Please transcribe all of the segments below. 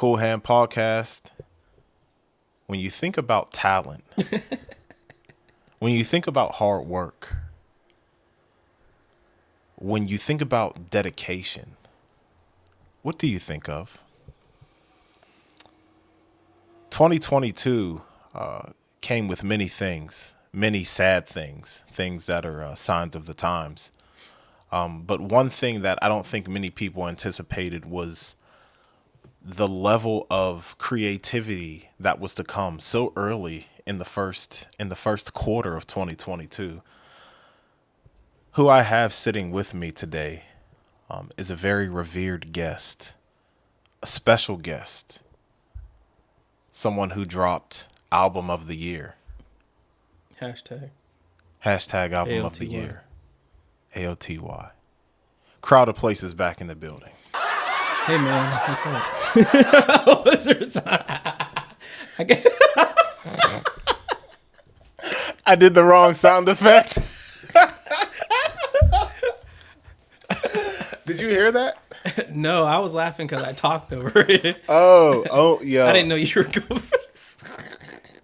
Qool Hand Podcast. When you think about talent, when you think about hard work, when you think about dedication, what do you think of? 2022 came with many things, many sad things, things that are signs of the times. But one thing that I don't think many people anticipated was the level of creativity that was to come so early in the first quarter of 2022. Who I have sitting with me today is a very revered guest, a special guest, someone who dropped album of the year. Hashtag album of the year. AOTY. Crowd of Places back in the building. Hey man, what's up? What's your sign? I did the wrong sound effect. Did you hear that? No, I was laughing because I talked over it. Oh, yeah. I didn't know you were going for this.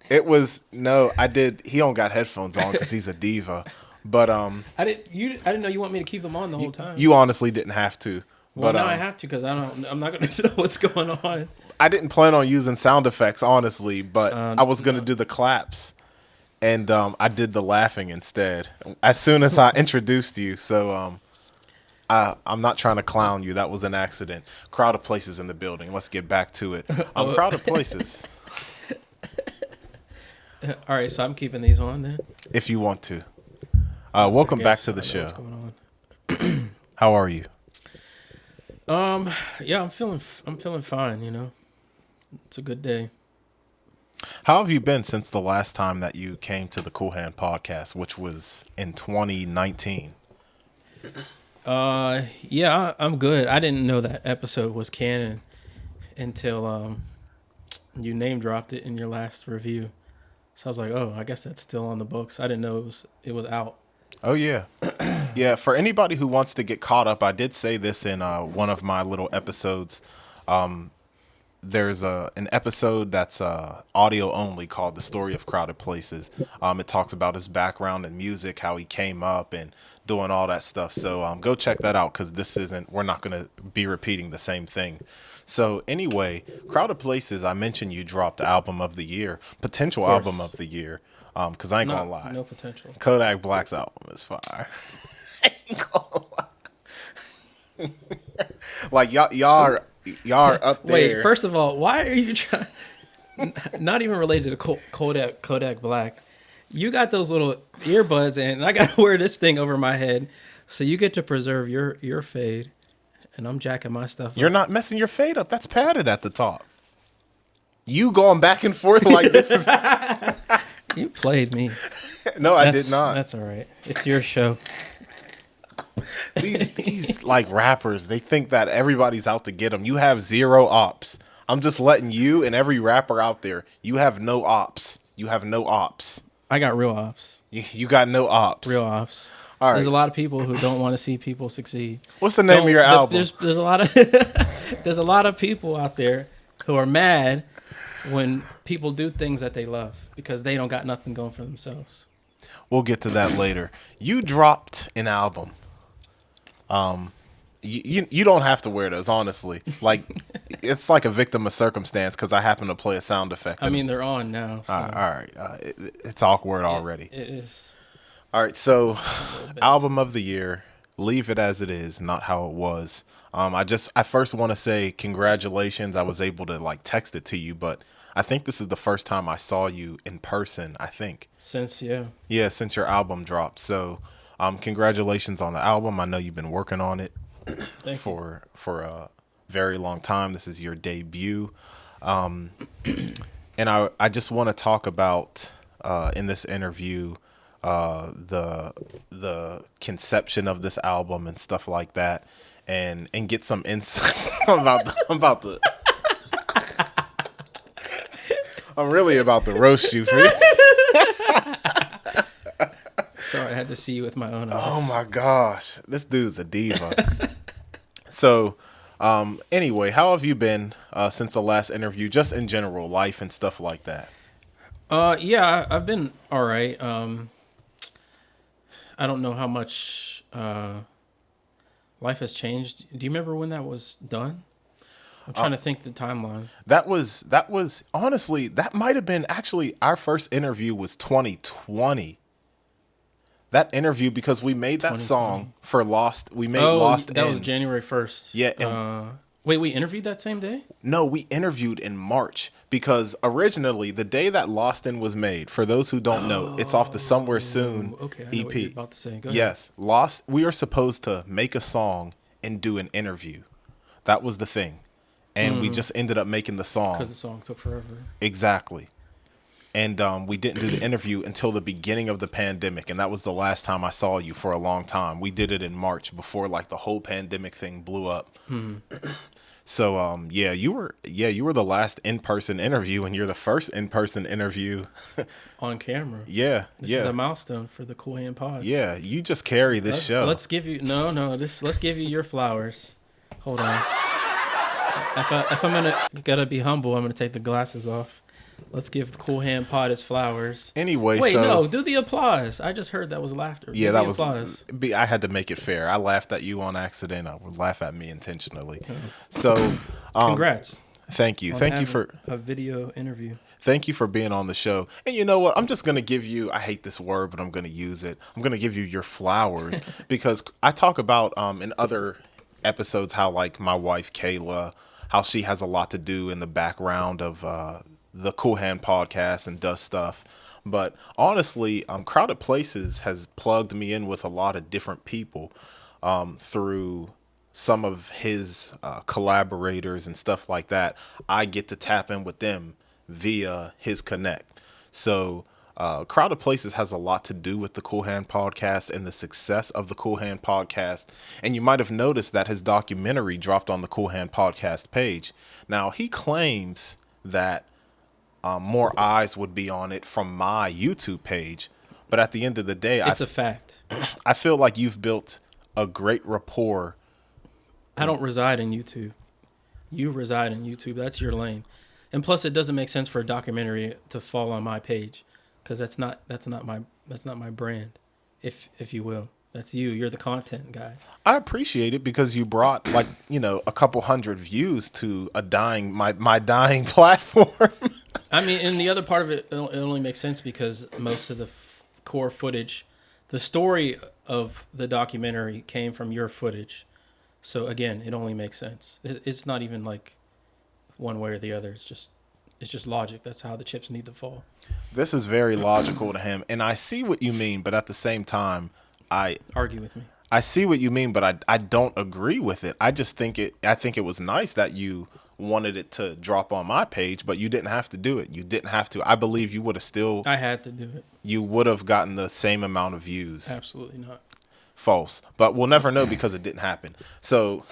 It was I did. He don't got headphones on because he's a diva. But I didn't know you want me to keep them on the whole time. You honestly didn't have to. Well, now I have to because I'm not going to know what's going on. I didn't plan on using sound effects, honestly, but I was going to do the claps, and I did the laughing instead as soon as I introduced you. So I'm not trying to clown you. That was an accident. Crowd of Places in the building. Let's get back to it. Crowd of Places. All right, so I'm keeping these on then. If you want to. Welcome back to the show. What's going on? How are you? Yeah, I'm feeling fine, you know. It's a good day. How have you been since the last time that you came to the Qool Hand Podcast, which was in 2019? Yeah, I'm good. I didn't know that episode was canon until you name dropped it in your last review. So I was like, oh, I guess that's still on the books. I didn't know it was out. Oh, yeah. Yeah, for anybody who wants to get caught up, I did say this in one of my little episodes. There's an episode that's audio only called The Story of Crowded Places. It talks about his background in music, how he came up and doing all that stuff. So go check that out because we're not going to be repeating the same thing. So anyway, Crowded Places, I mentioned you dropped album of the year, potential album of the year. Because I ain't gonna lie. No potential. Kodak Black's album is fire. I ain't gonna lie. Like y'all are up there. Wait, first of all, why are you trying? Not even related to Kodak Black. You got those little earbuds in, and I gotta wear this thing over my head, so you get to preserve your fade, and I'm jacking my stuff. You're not messing your fade up. That's padded at the top. You going back and forth like this is. You played me. No, I did not. That's all right. It's your show. These like rappers, they think that everybody's out to get them. You have zero ops. I'm just letting you and every rapper out there. You have no ops. You have no ops. I got real ops. You got no ops. Real ops. All right. There's a lot of people who don't want to see people succeed. What's the name of your album? There's a lot of there's a lot of people out there who are mad when people do things that they love because they don't got nothing going for themselves. We'll get to that later. You dropped an album. You don't have to wear those, honestly. Like, it's like a victim of circumstance because I happen to play a sound effect. I mean, they're on now. So. All right. It's awkward already. It is. All right. So, album of the year. Leave it as it is, not how it was. I first want to say congratulations. I was able to text it to you, but I think this is the first time I saw you in person, I think. Since your album dropped. So, congratulations on the album. I know you've been working on it for a very long time. This is your debut. And I just want to talk about in this interview the conception of this album and stuff like that, and get some insight about the I'm really about to roast you for this. Sorry, I had to see you with my own eyes. Oh my gosh, this dude's a diva. So, anyway, how have you been since the last interview, just in general, life and stuff like that? Yeah, I've been all right. I don't know how much life has changed. Do you remember when that was done? I'm trying to think the timeline. That was honestly, that might have been actually our first interview was 2020. That interview, because we made that 2020. song for Lost. We made Oh, Lost that in, was January 1st. Yeah, and Wait, we interviewed that same day? no, we interviewed in March because originally the day that Lost in was made, for those who don't know, it's off the Somewhere Soon Okay, I EP. know what you're about to say. Go ahead. Yes, Lost. We are supposed to make a song and do an interview. That was the thing, and we just ended up making the song. Because the song took forever. Exactly. And we didn't do the interview until the beginning of the pandemic, and that was the last time I saw you for a long time. We did it in March before like the whole pandemic thing blew up. So you were the last in-person interview, and you're the first in-person interview On camera. Yeah, This is a milestone for the Qool Hand Pod. yeah. You just carry this show. Let's give you let's give you your flowers. Hold on. If I'm gotta be humble, I'm gonna take the glasses off. Let's give the Qool Hand Pod his flowers. Anyway, Wait, so no, do the applause. I just heard that was laughter. yeah, Do that the was. applause. I had to make it fair. I laughed at you on accident. I would laugh at me intentionally. So, Congrats. thank you, on thank you having for a video interview. thank you for being on the show. And you know what? I'm just gonna give you. I hate this word, but I'm gonna use it. I'm gonna give you your flowers because I talk about in other episodes how like my wife Kayla, how she has a lot to do in the background of the Qool Hand podcast and does stuff. But honestly, Crowded Places has plugged me in with a lot of different people through some of his collaborators and stuff like that. I get to tap in with them via his connect. So Crowded Places has a lot to do with the Qool Hand podcast and the success of the Qool Hand podcast. And you might have noticed that his documentary dropped on the Qool Hand podcast page. Now, he claims that more eyes would be on it from my YouTube page. But at the end of the day, It's a fact. I feel like you've built a great rapport. I don't reside in YouTube. You reside in YouTube. That's your lane. And plus, it doesn't make sense for a documentary to fall on my page, because that's not my brand, if you will. That's you. You're the content guy. I appreciate it because you brought a couple hundred views to my dying platform. I mean, and the other part of it only makes sense because most of the core footage, the story of the documentary came from your footage. So again, it only makes sense. It's not even like one way or the other. It's just logic. That's how the chips need to fall. This is very logical to him, and I see what you mean, but at the same time, Argue with me. I see what you mean, but I don't agree with it. I think it was nice that you wanted it to drop on my page, but you didn't have to do it. You didn't have to. I believe you would have still. I had to do it. You would have gotten the same amount of views. Absolutely not. False, but we'll never know because it didn't happen. So,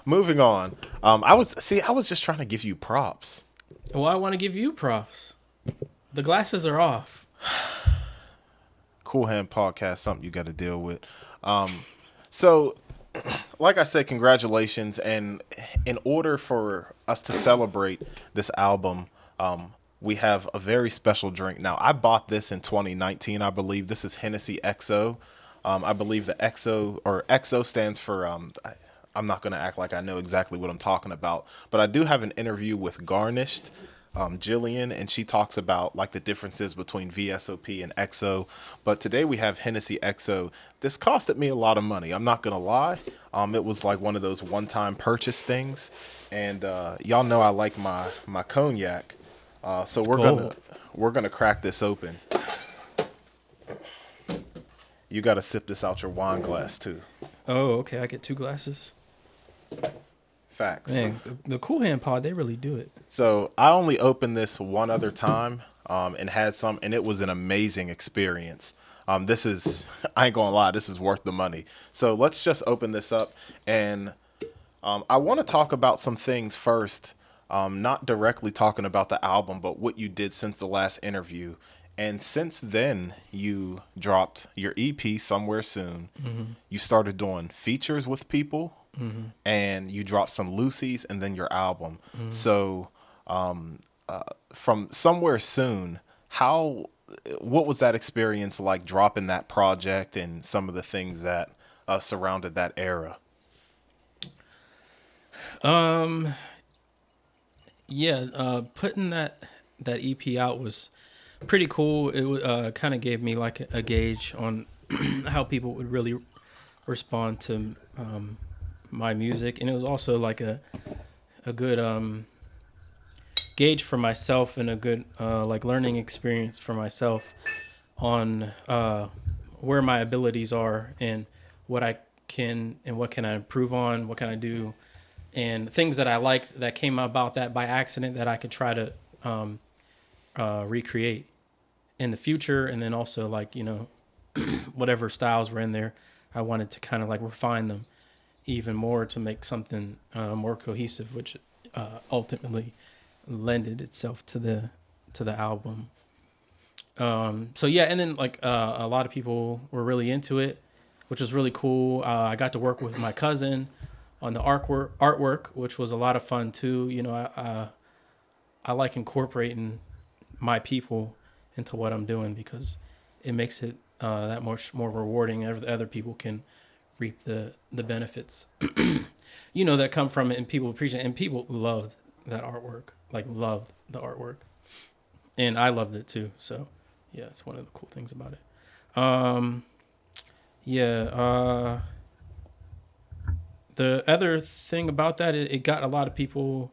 moving on. I was just trying to give you props. Well, I want to give you props. The glasses are off. Qool Hand podcast, something you got to deal with. So, like I said, congratulations. And in order for us to celebrate this album, we have a very special drink. Now, I bought this in 2019, I believe. This is Hennessy XO. I believe the XO stands for, I'm not going to act like I know exactly what I'm talking about, but I do have an interview with Garnished, Jillian, and she talks about like the differences between VSOP and XO. But today we have Hennessy XO. This costed me a lot of money. I'm not going to lie. It was like one of those one-time purchase things. And y'all know I like my cognac. So we're gonna crack this open. You got to sip this out your wine glass too. Oh, okay. I get 2 glasses. Facts. Man, the Qool Hand Pod, they really do it. So I only opened this one other time and had some, and it was an amazing experience. This is, I ain't gonna lie, this is worth the money. So let's just open this up, and I want to talk about some things first. Not directly talking about the album, but what you did since the last interview. And since then, you dropped your EP Somewhere Soon. Mm-hmm. You started doing features with people. and you dropped some Lucy's and then your album. So from Somewhere Soon, what was that experience like dropping that project and some of the things that surrounded that era? Yeah, putting that EP out was pretty cool. It kind of gave me like a gauge on how people would really respond to my music, and it was also like a good gauge for myself and a good like learning experience for myself on where my abilities are and what I can and what can I improve on, what can I do, and things that I like that came about that by accident that I could try to recreate in the future. And then also like, whatever styles were in there, I wanted to kind of like refine them even more to make something more cohesive, which ultimately lended itself to the album. So yeah, and then like a lot of people were really into it, which was really cool. I got to work with my cousin on the artwork, which was a lot of fun too. I like incorporating my people into what I'm doing because it makes it that much more rewarding. Other people can reap the benefits, that come from it, and people appreciate it. And people loved that artwork, like loved the artwork, and I loved it too. So yeah, it's one of the cool things about it. The other thing about that, it got a lot of people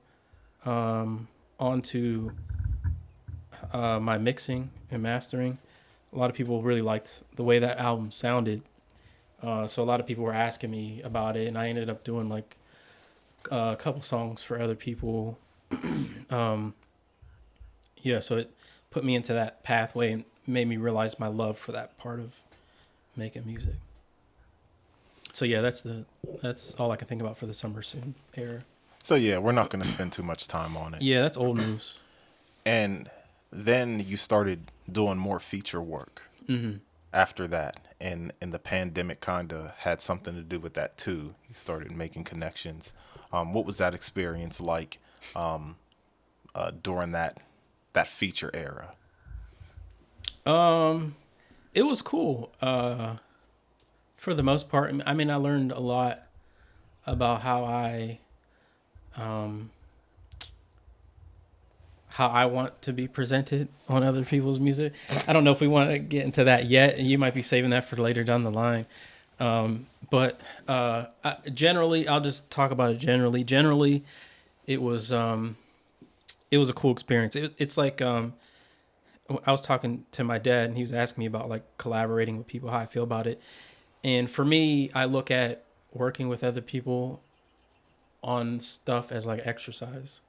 onto my mixing and mastering. A lot of people really liked the way that album sounded. So a lot of people were asking me about it, and I ended up doing like a couple songs for other people. So it put me into that pathway and made me realize my love for that part of making music. So yeah, that's all I can think about for the Summer Soon era. So yeah, we're not going to spend too much time on it. Yeah, that's old news. And then you started doing more feature work after that. And the pandemic kind of had something to do with that too. You started making connections. What was that experience like during that feature era? It was cool. For the most part, I mean, I learned a lot about how I want to be presented on other people's music. I don't know if we want to get into that yet. You might be saving that for later down the line. But generally, I'll just talk about it generally. Generally, it was a cool experience. It's like I was talking to my dad, and he was asking me about like collaborating with people, how I feel about it. And for me, I look at working with other people on stuff as like exercise.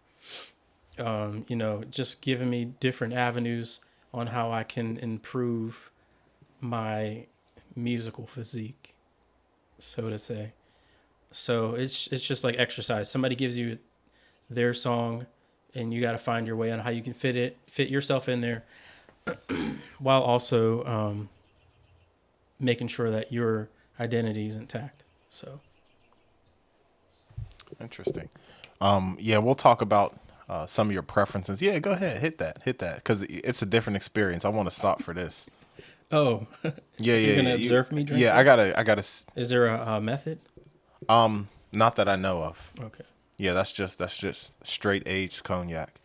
Just giving me different avenues on how I can improve my musical physique, so to say. So it's just like exercise. Somebody gives you their song, and you got to find your way on how you can fit yourself in there, while also making sure that your identity is intact. So interesting. We'll talk about some of your preferences. Yeah, go ahead, hit that, because it's a different experience. I want to stop for this. Oh, yeah, you're gonna observe me drink? Yeah, I gotta. Is there a method? Not that I know of. Okay. Yeah, that's just straight aged cognac.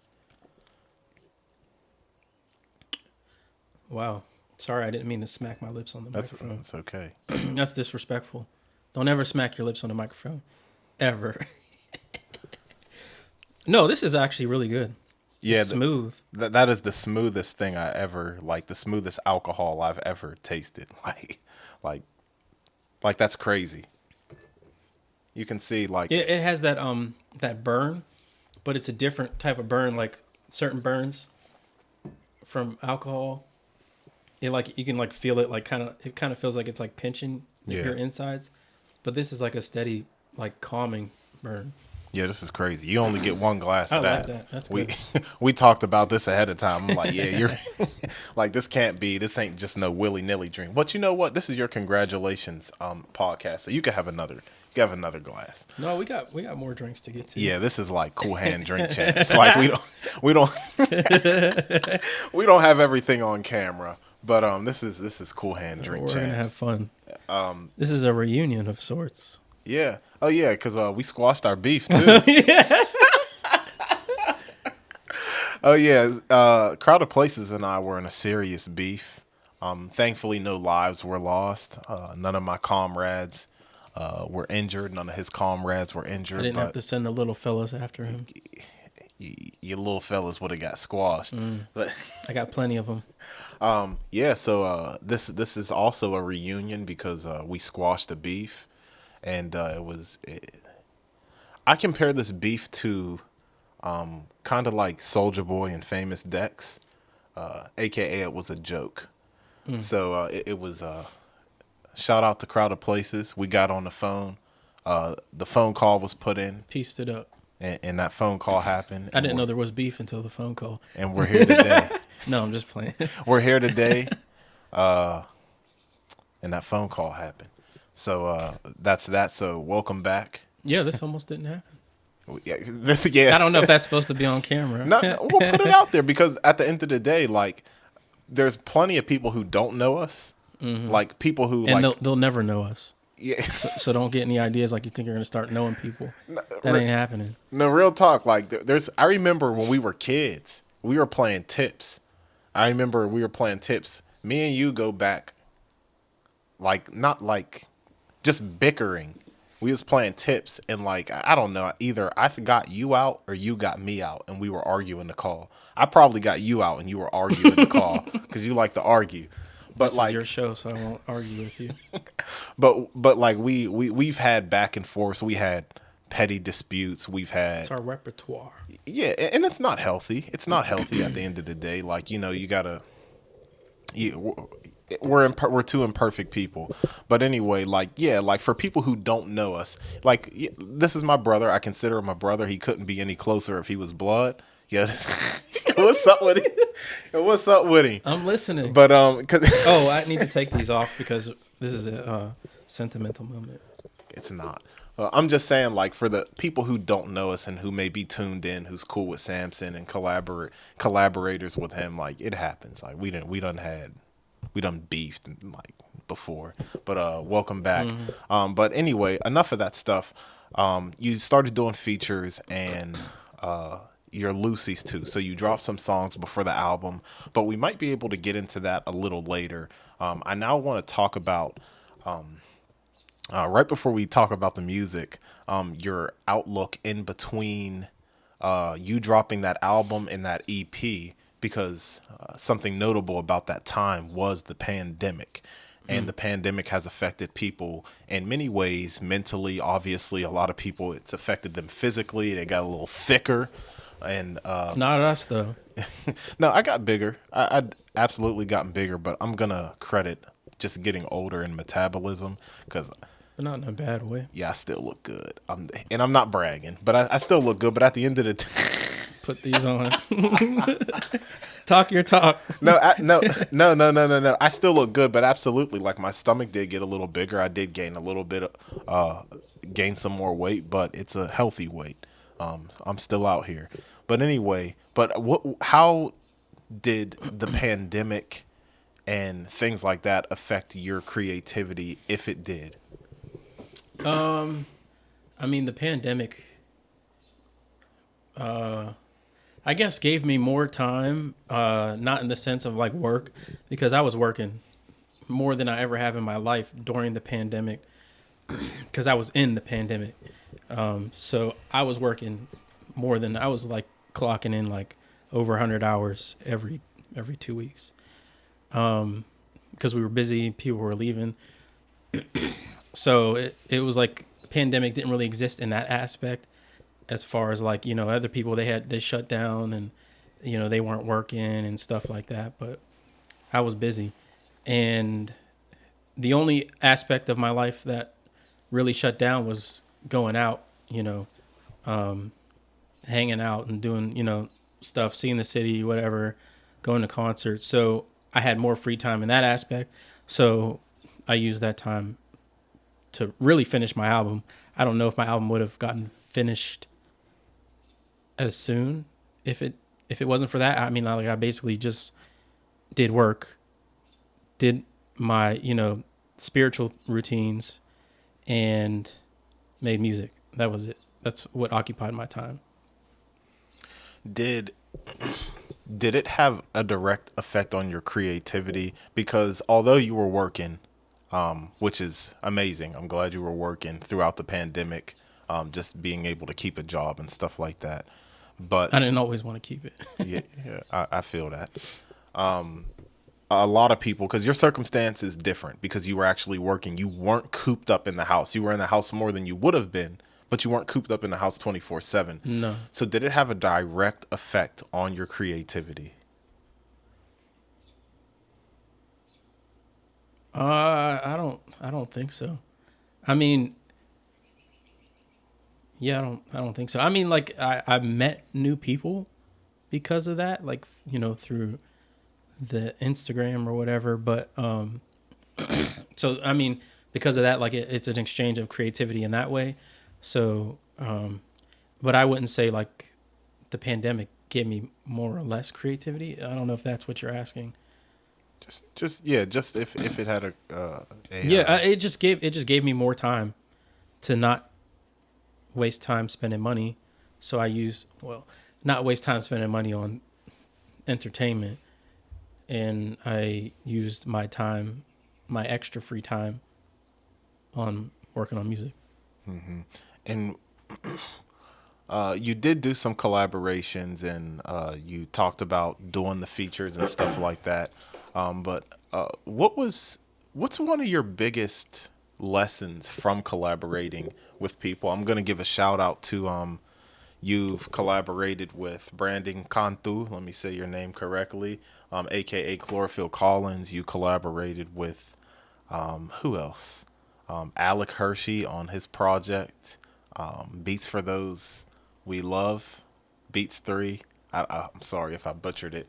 Wow. Sorry, I didn't mean to smack my lips on the microphone. That's okay. That's disrespectful. Don't ever smack your lips on the microphone. Ever. No, this is actually really good. Yeah, it's smooth. That is the smoothest thing I ever, like the smoothest alcohol I've ever tasted. Like that's crazy. You can see like it has that burn, but it's a different type of burn. Like certain burns from alcohol, you can like feel it. It kind of feels like it's like pinching your insides, but this is like a steady, like calming burn. Yeah, this is crazy. You only get one glass I of like that. that. That's We good. we talked about this ahead of time. I'm like, yeah, you're like this can't be. This ain't just no willy nilly drink. But you know what? This is your congratulations podcast, so you can have another. You can have another glass. No, we got more drinks to get to. Yeah, this is like Cool Hand drink champs. Like we don't we don't have everything on camera, but this is Cool Hand drink We're gonna have champs. fun. This is a reunion of sorts. Yeah. Oh yeah, because we squashed our beef too. Oh yeah. Crowded Places and I were in a serious beef. Thankfully, no lives were lost. None of my comrades were injured. None of his comrades were injured. I didn't have But to send the little fellas after him. your little fellas would have got squashed. But I got plenty of them. yeah. So this is also a reunion because we squashed the beef, and I compare this beef to kind of like Soldier Boy and Famous Dex, aka it was a joke. So it was shout out to Crowded Places. We got on the phone. The phone call was put in, Pieced it up. and that phone call happened. I didn't know there was beef until the phone call. And we're here today. No, I'm just playing. We're here today, and that phone call happened. So that's that. So welcome back. Yeah, this almost didn't happen. Yeah, I don't know if that's supposed to be on camera. No, we'll put it out there because at the end of the day, like, there's plenty of people who don't know us, like people who And like, they'll never know us. yeah, So don't get any ideas like you think you're going to start knowing people. That ain't happening. no, real talk. Like, there's. I remember when we were kids, we were playing tips. I remember we were playing tips. Me and you go back, like not like, just bickering. We was playing tips and like I don't know, either I got you out or you got me out and we were arguing the call. I probably got you out and you were arguing the call because you like to argue. But This like is your show, so I won't argue with you. but like we've had back and forth. We had petty disputes. We've had It's our repertoire. yeah, and it's not healthy. It's not healthy at the end of the day. Like, you gotta. We're two imperfect people, but anyway, like yeah, like for people who don't know us, like this is my brother. I consider him my brother. He couldn't be any closer if he was blood. Yeah, what's up with him? What's up with him? I'm listening. But cause Oh, I need to take these off because this is a sentimental moment. it's not. I'm just saying, like, for the people who don't know us and who may be tuned in, who's cool with Samson and collaborators with him, like it happens. Like we done beefed like before, but welcome back. But anyway, enough of that stuff. You started doing features and your Lucy's too. So you dropped some songs before the album, but we might be able to get into that a little later. I now want to talk about right before we talk about the music, your outlook in between you dropping that album and that EP, because something notable about that time was the pandemic. And the pandemic has affected people in many ways, mentally. Obviously, a lot of people, it's affected them physically. They got a little thicker. And Not us, though. no, I got bigger. I absolutely gotten bigger, but I'm going to credit just getting older in metabolism because But not in a bad way. yeah, I still look good. And I'm not bragging, but I still look good. But at the end of the day, Put these on. Talk your talk. no. I still look good, but absolutely, like my stomach did get a little bigger. I did gain a little bit, gain some more weight, but it's a healthy weight. I'm still out here. But anyway, how did the pandemic and things like that affect your creativity, if it did? I mean, the pandemic, I guess, gave me more time, not in the sense of like work, because I was working more than I ever have in my life during the pandemic, because I was in the pandemic. So I was working more than I was like clocking in like over 100 hours every 2 weeks, because we were busy, people were leaving. So it was like pandemic didn't really exist in that aspect, as far as like, other people, they shut down and, they weren't working and stuff like that. But I was busy. And the only aspect of my life that really shut down was going out, hanging out and doing, stuff, seeing the city, whatever, going to concerts. So I had more free time in that aspect. So I used that time to really finish my album. I don't know if my album would have gotten finished as soon if it wasn't for that. I mean, I basically just did work, did my, spiritual routines, and made music. That was it. That's what occupied my time. Did did it have a direct effect on your creativity? Because although you were working, which is amazing, I'm glad you were working throughout the pandemic, just being able to keep a job and stuff like that. But I didn't always want to keep it. yeah, I feel that. A lot of people, because your circumstance is different because you were actually working. You weren't cooped up in the house. You were in the house more than you would have been, but you weren't cooped up in the house 24/7. No. So did it have a direct effect on your creativity? I don't think so. I mean, yeah, I don't think so. I mean, like I met new people because of that, like, through the Instagram or whatever. But so I mean, because of that, like it's an exchange of creativity in that way. So, but I wouldn't say like the pandemic gave me more or less creativity. I don't know if that's what you're asking. Just if it had It just gave me more time to not waste time spending money. So not waste time spending money on entertainment, and I used my time, my extra free time, on working on music. and you did do some collaborations, and you talked about doing the features and stuff like that. But what's one of your biggest lessons from collaborating with people? I'm gonna give a shout out to you've collaborated with Brandon Cantu. Let me say your name correctly, aka Chlorophyll Collins. You collaborated with who else? Alec Hershey on his project, Beats for Those We Love, Beats 3. I'm sorry if I butchered it.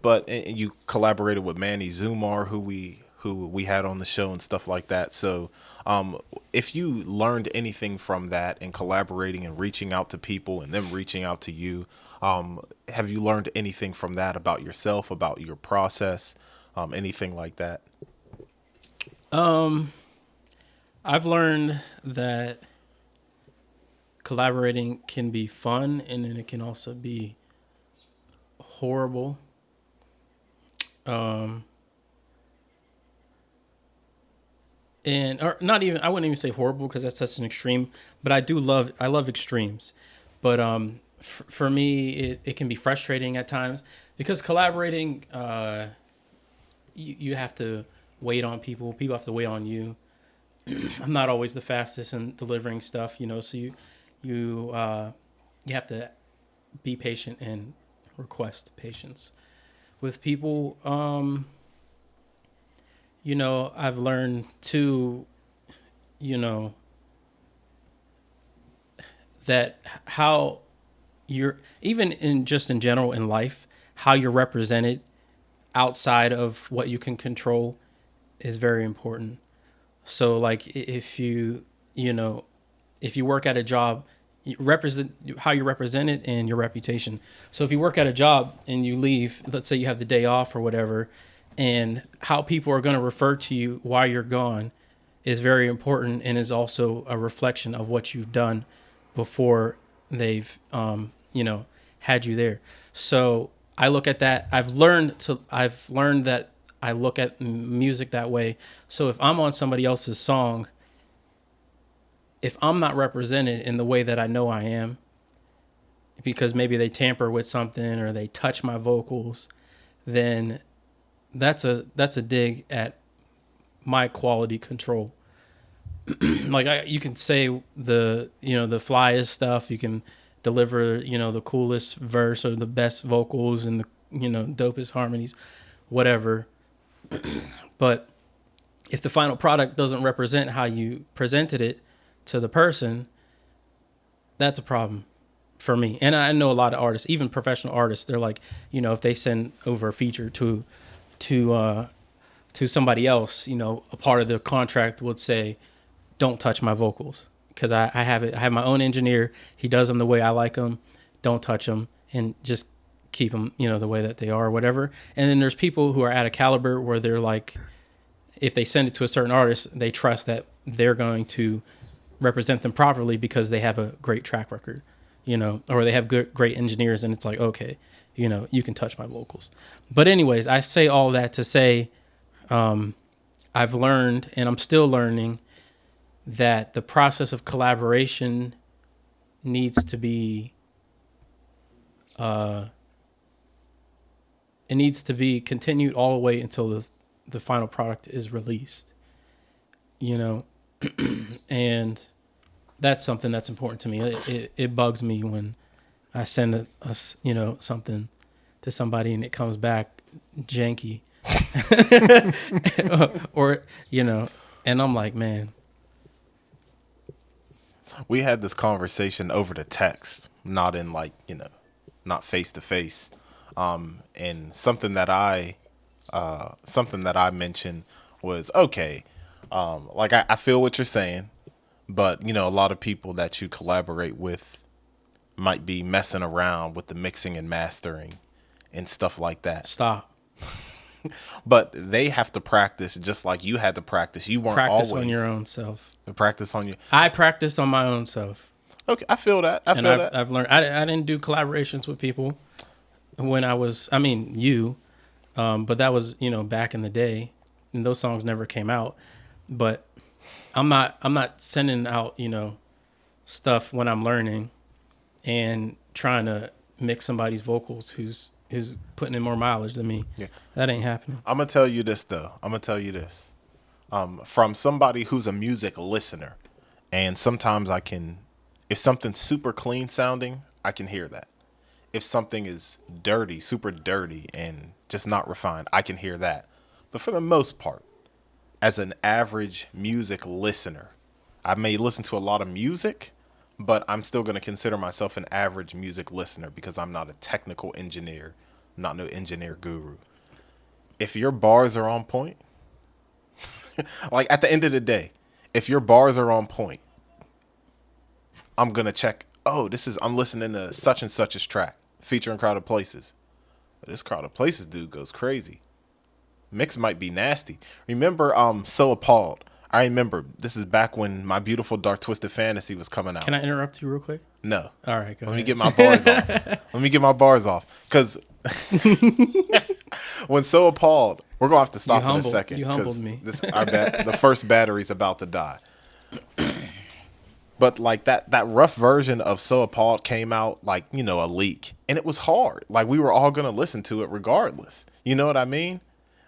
But you collaborated with Manny Zumar, who we had on the show and stuff like that. So if you learned anything from that and collaborating and reaching out to people and them reaching out to you, have you learned anything from that about yourself, about your process, anything like that? I've learned that collaborating can be fun, and then it can also be horrible. And or not even, I wouldn't even say horrible because that's such an extreme, but I love extremes. But for me, it can be frustrating at times because collaborating, you have to wait on people. People have to wait on you. I'm not always the fastest in delivering stuff, so you have to be patient and request patience with people. I've learned to, that how you're, even in just in general in life, how you're represented outside of what you can control is very important. So like if if you work at a job, you represent how you're represented and your reputation. So if you work at a job and you leave, let's say you have the day off or whatever, and how people are going to refer to you while you're gone is very important, and is also a reflection of what you've done before they've had you there. So I look at that. I've learned that I look at music that way. So if I'm on somebody else's song, if I'm not represented in the way that I know I am, because maybe they tamper with something or they touch my vocals, then that's a dig at my quality control. Like you can say the flyest stuff, you can deliver the coolest verse or the best vocals and the dopest harmonies, whatever. But if the final product doesn't represent how you presented it to the person, That's a problem for me. And I know a lot of artists, even professional artists, they're like, if they send over a feature to somebody else, a part of the contract would say, don't touch my vocals, because I have my own engineer. He does them the way I like them. Don't touch them, and just keep them, the way that they are, or whatever. And then there's people who are at a caliber where they're like, if they send it to a certain artist, they trust that they're going to represent them properly because they have a great track record, or they have great engineers, and it's like, okay, you can touch my vocals. But anyways, I say all that to say, I've learned, and I'm still learning, that the process of collaboration needs to be, it needs to be continued all the way until the final product is released, and that's something that's important to me. It bugs me when I send something to somebody and it comes back janky, or and I'm like, man. We had this conversation over the text, not in not face to face. And something that I mentioned was, okay. I feel what you're saying, but a lot of people that you collaborate with might be messing around with the mixing and mastering and stuff like that. Stop. But they have to practice just like you had to practice. You weren't practice always on your own self. Practice on you. I practiced on my own self. Okay, I feel that. I've learned. I didn't do collaborations with people when I was. I mean, but that was back in the day, and those songs never came out. But I'm not sending out stuff when I'm learning and trying to mix somebody's vocals who's putting in more mileage than me. Yeah. That ain't happening. I'm gonna tell you this though. From somebody who's a music listener, and sometimes if something's super clean sounding, I can hear that. If something is dirty, super dirty, and just not refined, I can hear that. But for the most part, as an average music listener, I may listen to a lot of music, but I'm still going to consider myself an average music listener because I'm not a technical engineer, not no engineer guru. If your bars are on point, like at the end of the day, if your bars are on point, I'm going to check, I'm listening to such and such's track featuring Crowded Places. This Crowded Places dude goes crazy. Mix might be nasty. Remember So Appalled? I remember this is back when My Beautiful Dark Twisted Fantasy was coming out. Can I interrupt you real quick? No. All right, go ahead. Let me get my bars off. Because when So Appalled, we're going to have to stop in a second. You humbled me. The first battery's about to die. But like that rough version of So Appalled came out like, a leak. And it was hard. Like we were all going to listen to it regardless. You know what I mean?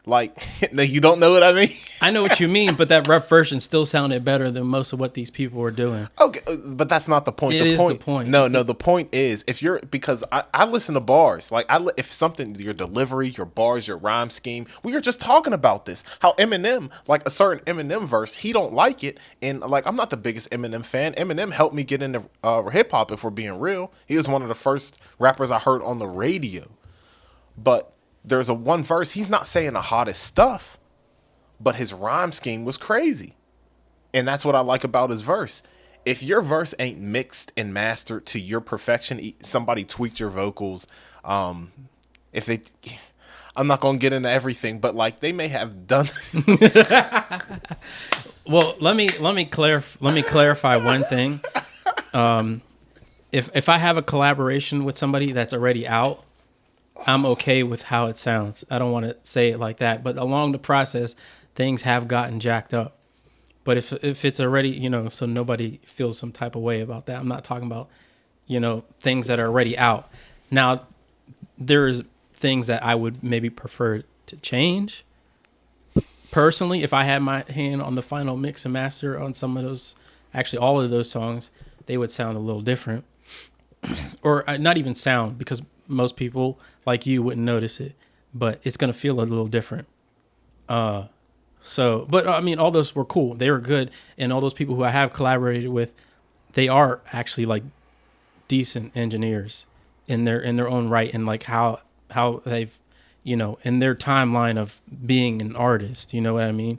Like, you don't know what I mean? I know what you mean, but that rough version still sounded better than most of what these people were doing. Okay, but that's not the point. It is the point. No, the point is, because I listen to bars. Like, if something, your delivery, your bars, your rhyme scheme, we were just talking about this. How Eminem, like a certain Eminem verse, he don't like it. And like, I'm not the biggest Eminem fan. Eminem helped me get into hip hop, if we're being real. He was one of the first rappers I heard on the radio. But there's a one verse, he's not saying the hottest stuff, but his rhyme scheme was crazy. And that's what I like about his verse. If your verse ain't mixed and mastered to your perfection, somebody tweaked your vocals. I'm not going to get into everything, but like they may have done. Well, let me clarify one thing. If I have a collaboration with somebody that's already out, I'm okay with how it sounds. I don't want to say it like that, but along the process, things have gotten jacked up. But if it's already, so nobody feels some type of way about that. I'm not talking about, things that are already out. Now, there's things that I would maybe prefer to change. Personally, if I had my hand on the final mix and master on some of those, actually all of those songs, they would sound a little different. Or not even sound, because most people like you wouldn't notice it, but it's going to feel a little different. But I mean, all those were cool. They were good. And all those people who I have collaborated with, they are actually like decent engineers in their own right, and like how they've, in their timeline of being an artist. You know what I mean?